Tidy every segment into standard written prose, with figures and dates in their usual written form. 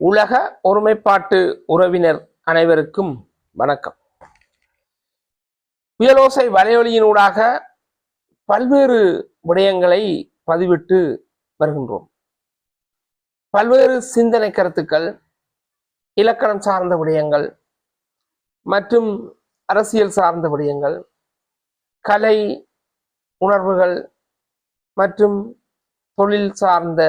உலக ஒருமைப்பாட்டு உறவினர் அனைவருக்கும் வணக்கம். புயலோசை வலையொலியினூடாக பல்வேறு விடயங்களை பதிவிட்டு வருகின்றோம். பல்வேறு சிந்தனை கருத்துக்கள், இலக்கணம் சார்ந்த விடயங்கள் மற்றும் அரசியல் சார்ந்த விடயங்கள், கலை உணர்வுகள் மற்றும் தொழில் சார்ந்த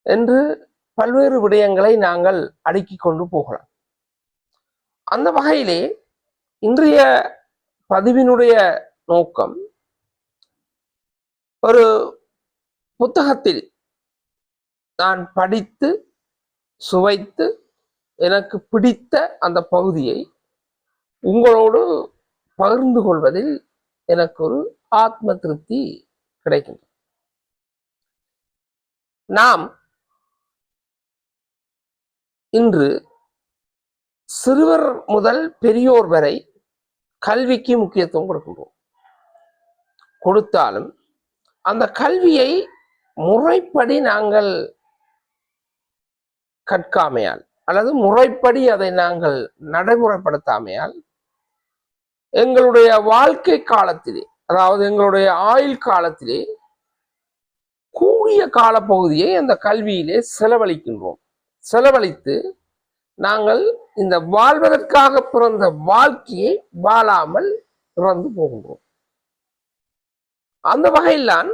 என்று பல்வேறு விடயங்களை நாங்கள் அடுக்கிக் கொண்டு போகலாம். அந்த வகையிலே இன்றைய பதிவினுடைய நோக்கம், ஒரு புத்தகத்தில் நான் படித்து சுவைத்து எனக்கு பிடித்த அந்த பகுதியை உங்களோடு பகிர்ந்து கொள்வதில் எனக்கு ஒரு ஆத்ம திருப்தி கிடைக்கின்றது. நாம் இன்று சிறுவர் முதல் பெரியோர் வரை கல்விக்கு முக்கியத்துவம் கொடுக்கின்றோம். கொடுத்தாலும் அந்த கல்வியை முறைப்படி நாங்கள் கற்காமையால் அல்லது முறைப்படி அதை நாங்கள் நடைமுறைப்படுத்தாமையால் எங்களுடைய வாழ்க்கை காலத்திலே, அதாவது எங்களுடைய ஆயுள் காலத்திலே கூடிய காலப்பகுதியை அந்த கல்வியிலே செலவழிக்கின்றோம். செலவழித்து நாங்கள் இந்த வாழ்வதற்காக பிறந்த வாழ்க்கையை வாழாமல் இறந்து போகின்றோம். அந்த வகையில் நான்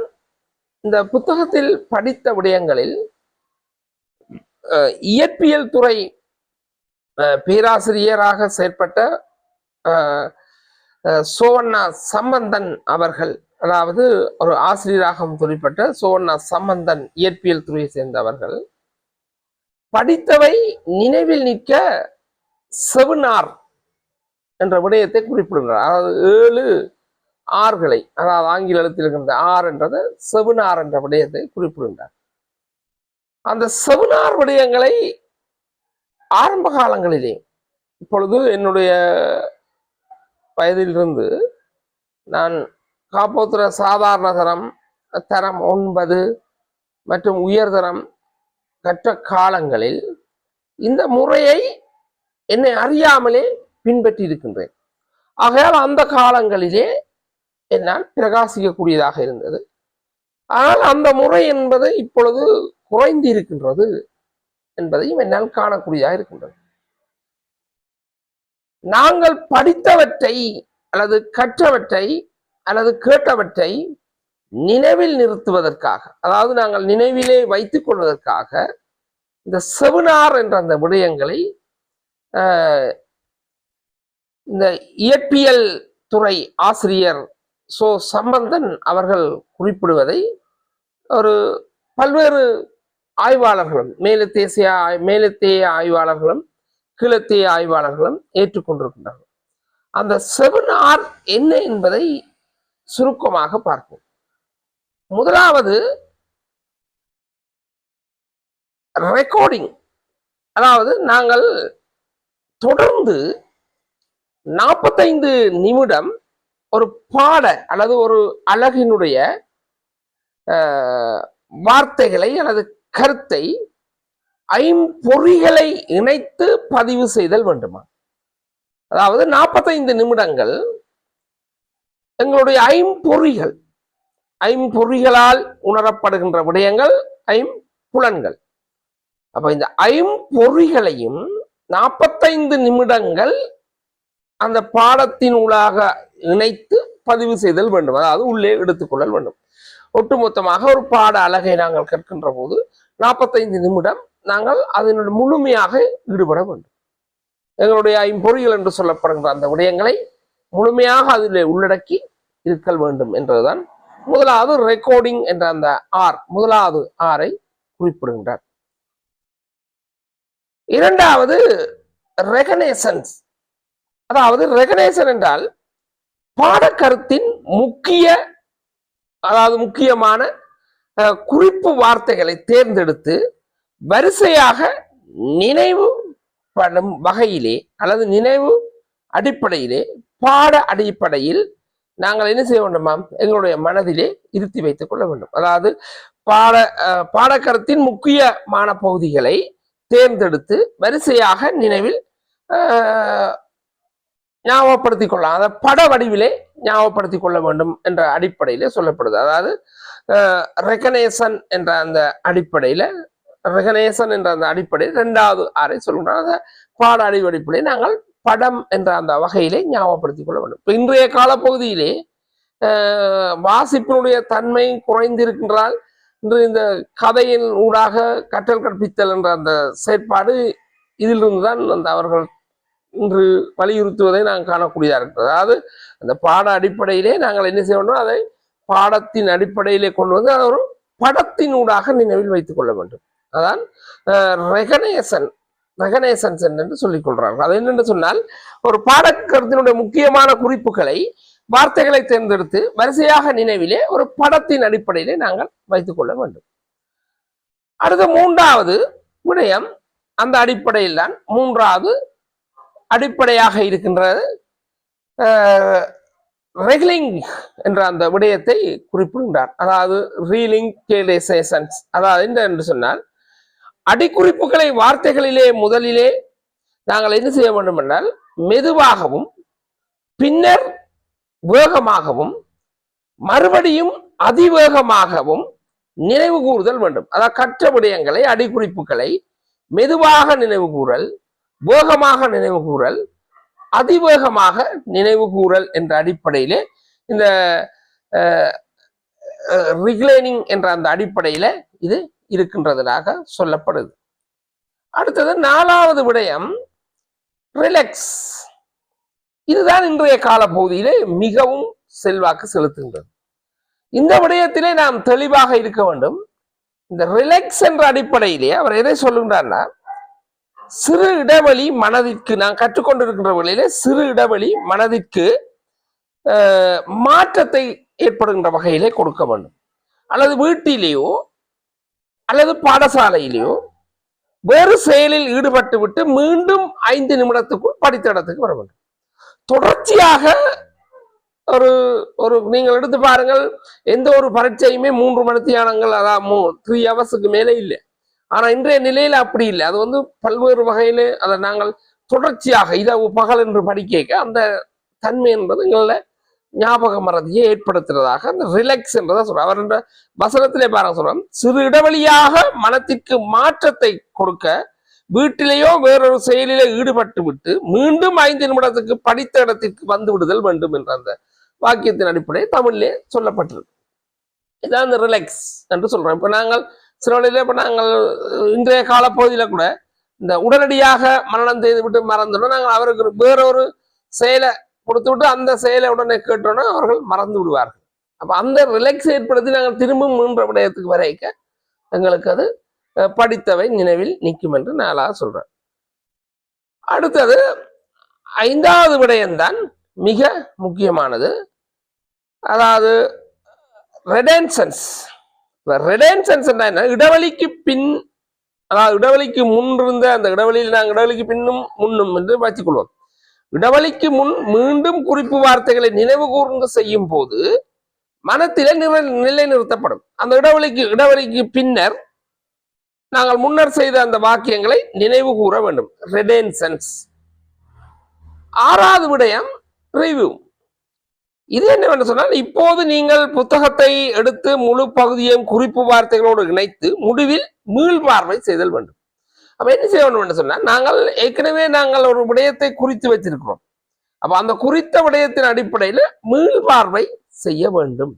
இந்த புத்தகத்தில் படித்த விடயங்களில் இயற்பியல் துறை பேராசிரியராக செயற்பட்ட சோவண்ணா சம்பந்தன் அவர்கள், அதாவது ஒரு ஆசிரியராக தொழிற்பட்ட சோவண்ணா சம்பந்தன் இயற்பியல் துறையை சேர்ந்தவர்கள் படித்தவை நினைவில் நிற்க செவினார் என்ற விடயத்தை குறிப்பிடுகிறார். அதாவது 7 ஆறுகளை, அதாவது ஆங்கில எழுத்தில் இருக்கின்ற ஆர் என்றது செவினார் என்ற விடயத்தை குறிப்பிடுகின்றார். அந்த செவினார் விடயங்களை ஆரம்ப காலங்களிலே, இப்பொழுது என்னுடைய வயதிலிருந்து நான் காப்போத்திர சாதாரண தரம், தரம் 9 மற்றும் உயர்தரம் கற்ற காலங்களில் இந்த முறையை என்னை அறியாமலே பின்பற்றி இருக்கின்றேன். ஆகையால் அந்த காலங்களிலே என்னால் பிரகாசிக்கக்கூடியதாக இருந்தது. ஆனால் அந்த முறை என்பது இப்பொழுது குறைந்து இருக்கின்றது என்பதையும் என்னால் காணக்கூடியதாக இருக்கின்றது. நாங்கள் படித்தவற்றை அல்லது கற்றவற்றை அல்லது கேட்டவற்றை நினைவில் நிறுத்துவதற்காக, அதாவது நாங்கள் நினைவிலே வைத்துக் கொள்வதற்காக இந்த செவினார் என்ற அந்த விடயங்களை இந்த இயற்பியல் துறை ஆசிரியர் சம்பந்தன் அவர்கள் குறிப்பிடுவதை ஒரு பல்வேறு ஆய்வாளர்களும், மேலத்தேய ஆய்வாளர்களும் கீழத்தேய ஆய்வாளர்களும் ஏற்றுக்கொண்டிருக்கின்றார்கள். அந்த செவினார் என்ன என்பதை சுருக்கமாக பார்ப்போம். முதலாவது ரெக்கார்டிங், அதாவது நாங்கள் தொடர்ந்து 45 நிமிடம் ஒரு பாட அல்லது ஒரு அழகினுடைய வார்த்தைகளை அல்லது கருத்தை 5 இணைத்து பதிவு செய்தல் வேண்டுமா? அதாவது 45 நிமிடங்கள் எங்களுடைய 5 உணரப்படுகின்ற விடயங்கள் 5 அப்ப இந்த 5 45 நிமிடங்கள் அந்த பாடத்தினூடாக இணைத்து பதிவு செய்தல் வேண்டும், அதாவது உள்ளே எடுத்துக்கொள்ளல் வேண்டும். ஒட்டுமொத்தமாக ஒரு பாட அழகை நாங்கள் கற்கின்ற போது 45 நிமிடம் நாங்கள் அதனுடைய முழுமையாக ஈடுபட வேண்டும். எங்களுடைய 5 என்று சொல்லப்படுகின்ற அந்த விடயங்களை முழுமையாக அதில் உள்ளடக்கி இருக்கல் வேண்டும் என்பதுதான் முதலாவது ரெக்கார்டிங் என்ற அந்த முதலாவது ஆரை குறிப்பிடுகின்றார். இரண்டாவது ரெகனேசன்ஸ், அதாவது ரெகனேசன் என்றால் பாடக்கருத்தின் முக்கியமான குறிப்பு வார்த்தைகளை தேர்ந்தெடுத்து வரிசையாக நினைவு படும் வகையிலே அல்லது நினைவு அடிப்படையிலே, பாட அடிப்படையில் நாங்கள் என்ன செய்ய வேண்டுமாம், எங்களுடைய மனதிலே இருத்தி வைத்துக் கொள்ள வேண்டும். அதாவது பாடக்கருத்தின் முக்கியமான பகுதிகளை தேர்ந்தெடுத்து வரிசையாக நினைவில் ஞாபகப்படுத்திக் கொள்ளலாம். அதை பட வடிவிலே ஞாபகப்படுத்திக் கொள்ள வேண்டும் என்ற அடிப்படையிலே சொல்லப்படுது. அதாவது ரெகனேஷன் என்ற அந்த அடிப்படையில இரண்டாவது ஆரை சொல்கின்றோம். அந்த பாட அடிப்படையிலே நாங்கள் படம் என்ற அந்த வகையிலே ஞாபகப்படுத்திக் கொள்ள வேண்டும். இன்றைய காலப்பகுதியிலே வாசிப்பினுடைய தன்மை குறைந்திருக்கின்றால் இன்று இந்த கதையின் ஊடாக கற்றல் கற்பித்தல் என்ற அந்த செயற்பாடு இதிலிருந்து தான் அந்த அவர்கள் இன்று வலியுறுத்துவதை நாங்கள் காணக்கூடியதாக இருக்கிறது. அதாவது அந்த பாட அடிப்படையிலே நாங்கள் என்ன செய்யணும், அதை பாடத்தின் அடிப்படையிலே கொண்டு வந்து அதை ஒரு படத்தினூடாக நினைவில் வைத்துக் கொள்ள வேண்டும். அதான் ரெகனேசன்ஸ் என்று சொல்லிக் கொள்றார்கள். அது என்னென்று சொன்னால், ஒரு பாடக்கருத்தினுடைய முக்கியமான குறிப்புகளை வார்த்தைகளை தேர்ந்தெடுத்து வரிசையாக நினைவிலே ஒரு படத்தின் அடிப்படையிலே நாங்கள் வைத்துக் கொள்ள வேண்டும். அடுத்த மூன்றாவது விடயம், அந்த அடிப்படையில் தான் மூன்றாவது அடிப்படையாக இருக்கின்றது ரெகுலிங் என்ற அந்த விடயத்தை குறிப்பிடுகின்றார். அதாவது ரீலிங்கேஷன்ஸ். அதாவது என்று சொன்னால், அடிக்குறிப்புகளை வார்த்தைகளிலே முதலிலே நாங்கள் என்ன செய்ய வேண்டும் என்றால், மெதுவாகவும் பின்னர் வேகமாகவும் மறுபடியும் அதிவேகமாகவும் நினைவு கூறுதல் வேண்டும். அதாவது கற்ற விடயங்களை, அடிக்குறிப்புகளை மெதுவாக நினைவு கூறல், வேகமாக நினைவு கூறல், அதிவேகமாக நினைவு கூறல் என்ற அடிப்படையிலே இந்த ரிக்ளைனிங் என்ற அந்த அடிப்படையில இது இருக்கின்றதாக சொல்லப்படுது. அடுத்தது நாலாவது விடயம் ரிலாக்ஸ். இதுதான் இன்றைய கால பகுதியிலே மிகவும் செல்வாக்கு செலுத்துகின்றது. இந்த விடயத்திலே நாம் தெளிவாக இருக்க வேண்டும். இந்த ரிலாக்ஸ் என்ற அடிப்படையிலே அவர் எதை சொல்லுகின்றார்னா, சிறு இடைவெளி மனதிற்கு, நான் கற்றுக்கொண்டிருக்கின்ற வகையிலே சிறு இடைவெளி மனதிற்கு மாற்றத்தை ஏற்படுகின்ற வகையிலே கொடுக்க வேண்டும். அல்லது வீட்டிலேயோ அல்லது பாடசாலையிலேயோ வேறு செயலில் ஈடுபட்டு விட்டு மீண்டும் 5 நிமிடத்துக்குள் படித்த இடத்துக்கு வர வேண்டும். தொடர்ச்சியாக ஒரு நீங்கள் எடுத்து பாருங்கள், எந்த ஒரு பரீட்சையுமே 3 மணித்தியானங்கள், அதான் 3 ஹவர்ஸுக்கு மேலே இல்லை. ஆனா இன்றைய நிலையில அப்படி இல்லை. அது வந்து பல்வேறு வகையில அதை நாங்கள் தொடர்ச்சியாக இரவு பகல் என்று படிக்க அந்த தன்மை என்பது எங்கள ஞாபக மறதியை ஏற்படுத்துறதாக அந்த ரிலாக்ஸ் என்றதை சொல்ற. அவர் என்ற வசனத்திலே பாருங்க சொல்றோம், சிறு இடைவெளியாக மனத்திற்கு மாற்றத்தை கொடுக்க வீட்டிலேயோ வேறொரு செயலிலே ஈடுபட்டு விட்டு மீண்டும் 5 நிமிடத்துக்கு படித்த இடத்திற்கு வந்து விடுதல் வேண்டும் என்ற அந்த வாக்கியத்தின் அடிப்படையில் தமிழிலே சொல்லப்பட்டிருக்கு. இதான் அந்த ரிலாக்ஸ் என்று சொல்றோம். இப்ப நாங்கள் சில வழியில இப்ப நாங்கள் இன்றைய காலப்பகுதியில கூட இந்த உடனடியாக மரணம் செய்து விட்டு மறந்துடும், நாங்கள் அவருக்கு வேறொரு செயலை கொடுத்து விட்டு அந்த செயலை உடனே கேட்டோன்னா அவர்கள் மறந்து விடுவார்கள். அப்ப அந்த ரிலாக்ஸ் ஏற்படுத்தி நாங்கள் திரும்பவும் 3 விடயத்துக்கு வரைக்க எங்களுக்கு அது படித்தவை நினைவில் நிற்கும் என்று நாளாக சொல்றேன். அடுத்தது 5வது விடயம்தான் மிக முக்கியமானது. அதாவது ரெடென்ஷன்ஸ். என்ன, இடைவெளிக்கு பின், அதாவது இடைவெளிக்கு முன் இருந்த அந்த இடைவெளியில் நாங்கள் இடைவெளிக்கு பின்னும் முன்னும் என்று வச்சுக்கொள்வோம். இடைவெளிக்கு முன் மீண்டும் குறிப்பு வார்த்தைகளை நினைவு கூர்ந்து செய்யும் போது மனத்திலே நிலை நிறுத்தப்படும். அந்த இடைவெளிக்கு பின்னர் நாங்கள் முன்னர் செய்த அந்த வாக்கியங்களை நினைவு கூற வேண்டும். ரெடென்ஷன்ஸ். 6வது விடயம் ரிவ்யூ. இது என்னவென்று சொன்னால், இப்போது நீங்கள் புத்தகத்தை எடுத்து முழு பகுதியையும் குறிப்பு வார்த்தைகளோடு இணைத்து முடிவில் மீள்பார்வை செய்தல் வேண்டும். அப்ப என்ன செய்ய வேண்டும் என்று சொன்னால், நாங்கள் ஏற்கனவே ஒரு விடயத்தை குறித்து வச்சிருக்கிறோம். அப்ப அந்த குறித்த விடயத்தின் அடிப்படையில் மீள்பார்வை செய்ய வேண்டும்.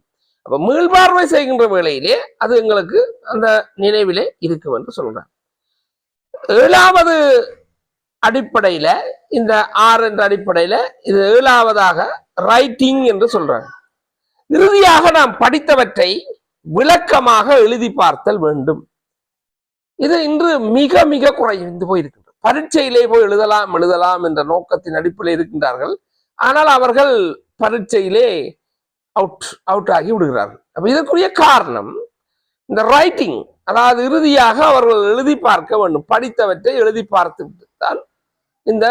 அப்ப மீள்பார்வை செய்கின்ற வேளையிலே அது எங்களுக்கு அந்த நினைவிலே இருக்கும் என்று சொல்றாங்க. 7வது அடிப்படையில, இந்த 6 என்ற அடிப்படையில இது 7வதாக ரைட்டிங் என்று சொல்றாங்க. இறுதியாக நாம் படித்தவற்றை விளக்கமாக எழுதி பார்த்தல் வேண்டும். இது இன்று மிக மிக குறைந்து போயிருக்கின்றது. பரீட்சையிலே போய் எழுதலாம் என்ற நோக்கத்தின் அடிப்படையில் இருக்கின்றார்கள். ஆனால் அவர்கள் பரீட்சையிலே அவுட் ஆகி விடுகிறார்கள். அப்ப இதற்குரிய காரணம் இந்த ரைட்டிங். அதாவது இறுதியாக அவர்கள் எழுதி பார்க்க வேண்டும். படித்தவற்றை எழுதி பார்த்து விட்டுத்தான் இந்த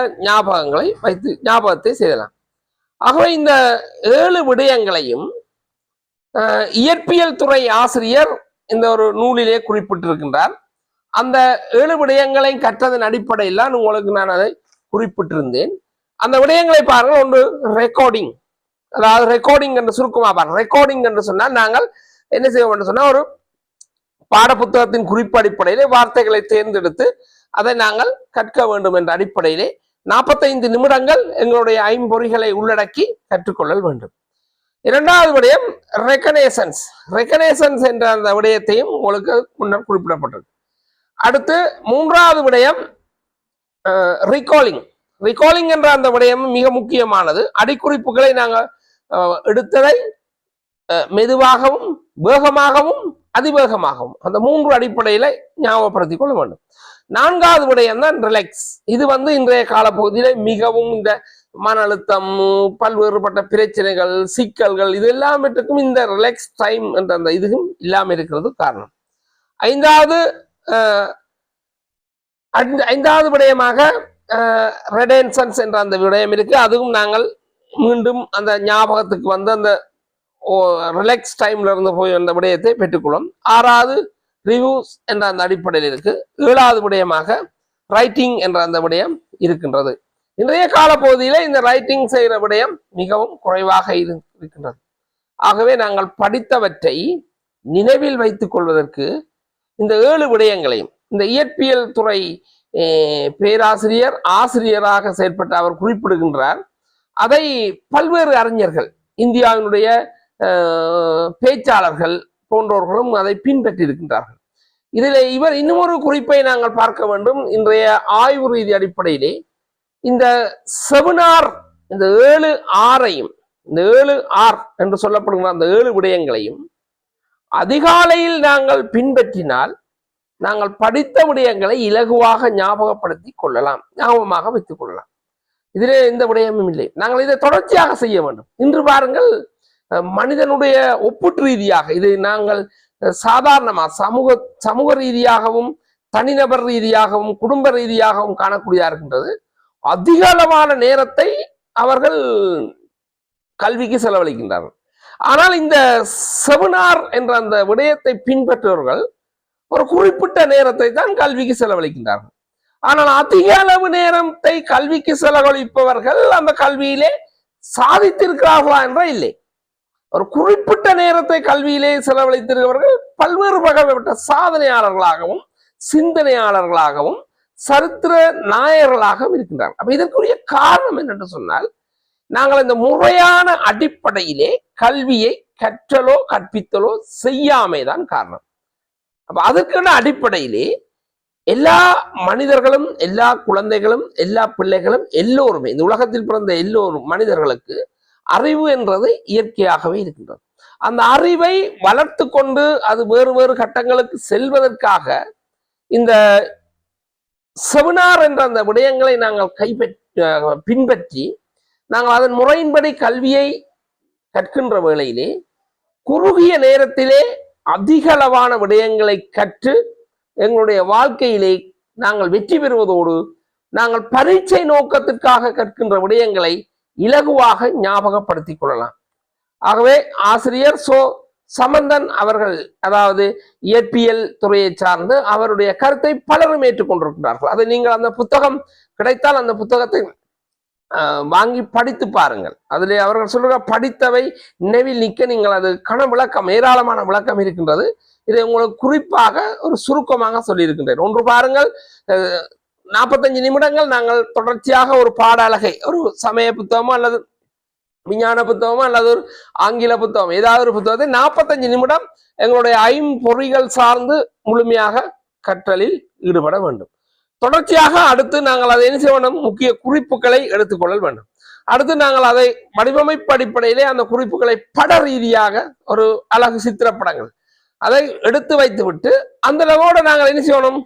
ஞாபகத்தை செய்யலாம். ஆகவே இந்த 7 விடயங்களையும் இயற்பியல் துறை ஆசிரியர் இந்த ஒரு நூலிலே குறிப்பிட்டிருக்கின்றார். அந்த 7 விடயங்களை கற்றதன் அடிப்படையில் தான் உங்களுக்கு நான் அதை குறிப்பிட்டிருந்தேன். அந்த விடயங்களை பாருங்கள். ஒன்று ரெக்கார்டிங், அதாவது ரெக்கார்டிங் என்று சுருக்கமாக பாருங்கள். ரெக்கார்டிங் என்று சொன்னால் நாங்கள் என்ன செய்ய வேண்டும் சொன்னால், ஒரு பாட புத்தகத்தின் குறிப்பு அடிப்படையிலே வார்த்தைகளை தேர்ந்தெடுத்து அதை நாங்கள் கற்க வேண்டும் என்ற அடிப்படையிலே 45 நிமிடங்கள் எங்களுடைய ஐம்பொறிகளை உள்ளடக்கி கற்றுக்கொள்ளல் வேண்டும். இரண்டாவது விடயம் ரெகனேசன்ஸ். ரெகனேசன்ஸ் என்ற அந்த விடயத்தையும் உங்களுக்கு முன்னர் குறிப்பிடப்பட்டது. அடுத்து மூன்றாவது விடயம் ரீகாலிங். ரீகாலிங் என்ற அந்த விடயம் மிக முக்கியமானது. அடிக்குறிப்புகளை நாங்கள் எடுத்ததை மெதுவாகவும் வேகமாகவும் அதிவேகமாகவும் அந்த 3 அடிப்படையில ஞாபகப்படுத்திக் கொள்ள வேண்டும். நான்காவது விடயம் தான் ரிலாக்ஸ். இது இன்றைய காலப்பகுதியில மிகவும் இந்த மன அழுத்தம், பல்வேறுபட்ட பிரச்சனைகள், சிக்கல்கள், இது எல்லாவற்றுக்கும் இந்த ரிலாக்ஸ் டைம் என்ற அந்த இதுவும் இல்லாமல் இருக்கிறது காரணம். ஐந்தாவது விடயமாக ரெடென்சன்ஸ் என்ற அந்த விடயம் இருக்கு. அதுவும் நாங்கள் மீண்டும் அந்த ஞாபகத்துக்கு அந்த ரிலாக்ஸ் டைம்ல இருந்து போய் அந்த விடயத்தை பெற்றுக்கொள்ளும். ஆறாவது ரிவ்யூஸ் என்ற அந்த அடிப்படையில் இருக்கு. ஏழாவது விடயமாக ரைட்டிங் என்ற அந்த விடயம் இருக்கின்றது. இன்றைய காலப்பகுதியில இந்த ரைட்டிங் செய்கிற விடயம் மிகவும் குறைவாக இருக்கின்றது. ஆகவே நாங்கள் படித்தவற்றை நினைவில் வைத்துக் கொள்வதற்கு இந்த 7 விடயங்களையும் இந்த இயற்பியல் துறை பேராசிரியர் ஆசிரியராக செயற்பட்ட அவர் குறிப்பிடுகின்றார். அதை பல்வேறு அறிஞர்கள், இந்தியாவினுடைய பேச்சாளர்கள் போன்றவர்களும் அதை பின்பற்றி இருக்கின்றார்கள். இதில் இவர் இன்னும் ஒரு குறிப்பை நாங்கள் பார்க்க வேண்டும். இன்றைய ஆய்வு ரீதி அடிப்படையிலே இந்த 7R, இந்த 7Rஐயும், இந்த 7R என்று சொல்லப்படுகிற அந்த 7 விடயங்களையும் அதிகாலையில் நாங்கள் பின்பற்றினால் நாங்கள் படித்த விடயங்களை இலகுவாக ஞாபகப்படுத்தி கொள்ளலாம், ஞாபகமாக வைத்துக் கொள்ளலாம். இதிலே எந்த விடயமும் இல்லை. நாங்கள் இதை தொடர்ச்சியாக செய்ய வேண்டும். இன்று பாருங்கள், மனிதனுடைய ஒப்புற்று ரீதியாக இது நாங்கள் சாதாரணமாக சமூக ரீதியாகவும் தனிநபர் ரீதியாகவும் குடும்ப ரீதியாகவும் காணக்கூடியதாக இருக்கின்றது. அதிக அளவான நேரத்தை அவர்கள் கல்விக்கு செலவழிக்கின்றார்கள். ஆனால் இந்த 7R என்ற அந்த விடயத்தை பின்பற்றுவர்கள் ஒரு குறிப்பிட்ட நேரத்தை தான் கல்விக்கு செலவழிக்கின்றார்கள். ஆனால் அதிக அளவு நேரத்தை கல்விக்கு செலவழிப்பவர்கள் அந்த கல்வியிலே சாதித்திருக்கிறார்களா என்ற இல்லை. ஒரு குறிப்பிட்ட நேரத்தை கல்வியிலே செலவழித்திருக்கிறவர்கள் பல்வேறு வகைப்பட்ட சாதனையாளர்களாகவும் சிந்தனையாளர்களாகவும் சரித்திர நாயகர்களாகவும் இருக்கின்றார்கள். அப்ப இதற்குரிய காரணம் என்னென்று சொன்னால், நாங்கள் இந்த முறையான அடிப்படையிலே கல்வியை கற்றலோ கற்பித்தலோ செய்யாமைதான் காரணம். அப்ப அதற்கான அடிப்படையிலே எல்லா மனிதர்களும், எல்லா குழந்தைகளும், எல்லா பிள்ளைகளும், எல்லோருமே இந்த உலகத்தில் பிறந்த எல்லோரும் மனிதர்களுக்கு அறிவு என்றது இயற்கையாகவே இருக்கின்றது. அந்த அறிவை வளர்த்து கொண்டு அது வேறு வேறு கட்டங்களுக்கு செல்வதற்காக இந்த 7R என்ற அந்த விடயங்களை நாங்கள் பின்பற்றி நாங்கள் அதன் முறையின்படி கல்வியை கற்கின்ற வேளையிலே குறுகிய நேரத்திலே அதிக அளவான விடயங்களை கற்று எங்களுடைய வாழ்க்கையிலே நாங்கள் வெற்றி பெறுவதோடு நாங்கள் பரீட்சை நோக்கத்திற்காக கற்கின்ற விடயங்களை இலகுவாக ஞாபகப்படுத்திக் கொள்ளலாம். ஆகவே ஆசிரியர் சமந்தன் அவர்கள், அதாவது இயற்பியல் துறையை சார்ந்து அவருடைய கருத்தை பலரும் ஏற்றுக்கொண்டிருக்கிறார்கள். அதை நீங்கள் அந்த புத்தகம் கிடைத்தால் அந்த புத்தகத்தை வாங்கி படித்து பாருங்கள். அதிலே அவர்கள் சொல்ற படித்தவை நினைவில் நிற்க நீங்கள் அது விளக்கம், ஏராளமான விளக்கம் இருக்கின்றது. இதை உங்களுக்கு குறிப்பாக ஒரு சுருக்கமாக சொல்லியிருக்கின்றேன். ஒன்று பாருங்கள், 45 நிமிடங்கள் நாங்கள் தொடர்ச்சியாக ஒரு பாட அழகை, ஒரு சமய புத்தகமோ அல்லது விஞ்ஞான புத்தகமோ அல்லது ஒரு ஆங்கில புத்தகம், ஏதாவது ஒரு புத்தகத்தை 45 நிமிடம் எங்களுடைய ஐம்பொறிகள் சார்ந்து முழுமையாக கற்றலில் ஈடுபட வேண்டும். தொடர்ச்சியாக அடுத்து நாங்கள் அதை என்ன செய்ய வேண்டும், முக்கிய குறிப்புகளை எடுத்துக்கொள்ள வேண்டும். அடுத்து நாங்கள் அதை வடிவமைப்பு அடிப்படையிலே அந்த குறிப்புகளை பட ரீதியாக ஒரு அழகு சித்திரப்படங்கள் அதை எடுத்து வைத்து விட்டு அந்த அளவோடு நாங்கள் என்ன செய்யணும்,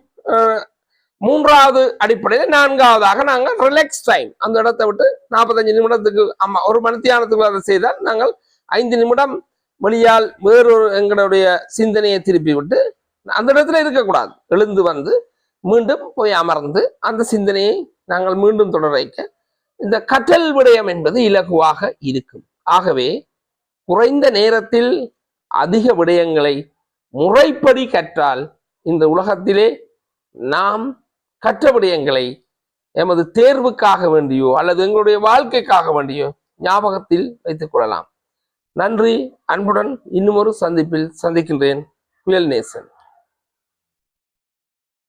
மூன்றாவது அடிப்படையில் நான்காவதாக நாங்கள் ரிலாக்ஸ் டைம் அந்த இடத்தை விட்டு 45 நிமிடத்துக்கு ஒரு மணித்தியானத்துக்கு அதை செய்தால் நாங்கள் 5 நிமிடம் வெளியால் வேறொரு எங்களுடைய சிந்தனையை திருப்பி விட்டு அந்த இடத்துல இருக்கக்கூடாது, எழுந்து வந்து மீண்டும் போய் அமர்ந்து அந்த சிந்தனையை நாங்கள் மீண்டும் தொடர வைக்க இந்த கற்றல் விடயம் என்பது இலகுவாக இருக்கும். ஆகவே குறைந்த நேரத்தில் அதிக விடயங்களை முறைப்படி கற்றால் இந்த உலகத்திலே நாம் கற்ற விடயங்களை எமது தேர்வுக்காக வேண்டியோ அல்லது எங்களுடைய வாழ்க்கைக்காக வேண்டியோ ஞாபகத்தில் வைத்துக் கொள்ளலாம். நன்றி. அன்புடன் இன்னும் ஒரு சந்திப்பில் சந்திக்கின்றேன். புயல் நேசன்.